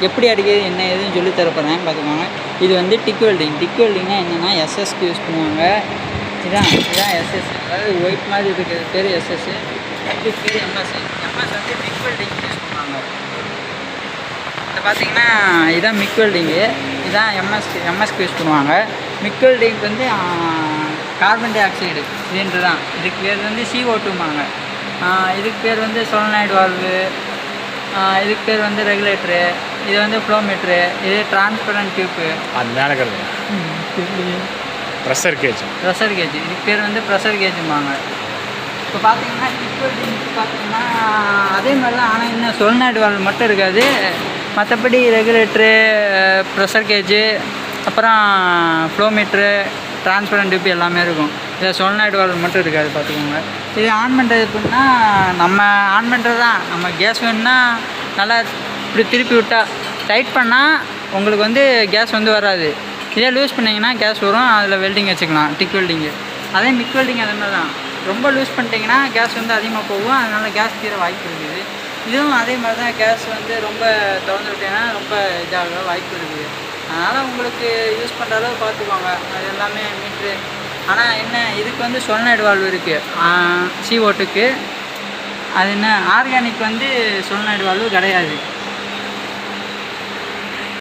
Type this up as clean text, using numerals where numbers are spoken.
எப்படி அடிக்கிறது என்ன ஏதுன்னு சொல்லி தரப்போகிறேன் பார்த்துக்கோங்க. இது வந்து டிக் வெல்டிங். டிக் வெல்டிங்னா என்னென்னா எஸ்எஸ்க்கு யூஸ் பண்ணுவாங்க. இதுதான் எஸ்எஸ், அதாவது ஒயிட் மாதிரி இருக்கிறது பேர் எஸ்எஸ், இது பேர் எம்எஸ். எம்எஸ் வந்து மிக் வெல்டிங் யூஸ் பண்ணுவாங்க. இதை பார்த்தீங்கன்னா இதுதான் மிக் வெல்டிங்கு, இதுதான் எம்எஸ்க்கு யூஸ் பண்ணுவாங்க. மிக் வெல்டிங் வந்து கார்பன் டை ஆக்சைடு இதுன்று தான். இதுக்கு பேர் வந்து CO2மாங்க. இதுக்கு பேர் வந்து சோலனாய்டு வால்வு, இதுக்கு பேர் வந்து ரெகுலேட்டரு, இது வந்து ஃப்ளோமீட்ரு, இது டிரான்ஸ்பரண்ட் டியூப்பு, அது மேலே இருக்கிறது ப்ரெஷர் கேஜ். இதுக்கு பேர் வந்து ப்ரெஷர் கேஜும்பாங்க. இப்போ பார்த்தீங்கன்னா பார்த்தீங்கன்னா அதே மாதிரி தான், ஆனால் இன்னும் சோலனாய்டு வால்வு மட்டும் இருக்காது. மற்றபடி ரெகுலேட்டரு, ப்ரெஷர் கேஜு, அப்புறம் ஃப்ளோமீட்ரு, டிரான்ஸ்பரண்ட் டியூப் எல்லாமே இருக்கும். இதில் சோலனாய்டு வால்வு மட்டும் இருக்காது பார்த்துக்கோங்க. இது ஆன் பண்ணுறது எப்படின்னா, நம்ம ஆன் பண்ணுறது தான். நம்ம கேஸ் வேணும்னா நல்லா இப்படி திருப்பி விட்டால் டைட் பண்ணால் உங்களுக்கு வந்து கேஸ் வந்து வராது. இதே லூஸ் பண்ணிங்கன்னா கேஸ் வரும். அதில் வெல்டிங் வச்சுக்கலாம், டிக் வெல்டிங்கு. அதே மிக் வெல்டிங் அதே மாதிரி தான். ரொம்ப லூஸ் பண்ணிட்டீங்கன்னா கேஸ் வந்து அதிகமாக போகும், அதனால் கேஸ் தீர வாய்ப்பு இருக்குது. இதுவும் அதே மாதிரி தான். கேஸ் வந்து ரொம்ப திறந்து விட்டீங்கன்னா ரொம்ப இதாக வாய்ப்பு இருக்குது. அதனால் உங்களுக்கு யூஸ் பண்ணுற அளவு பார்த்துக்கோங்க. அது எல்லாமே மீட்ரு. ஆனால் என்ன, இதுக்கு வந்து சோலனாய்டு வால்வு இருக்குது CO2க்கு. அது என்ன, ஆர்கானிக் வந்து சோலனாய்டு வால்வு கிடையாது.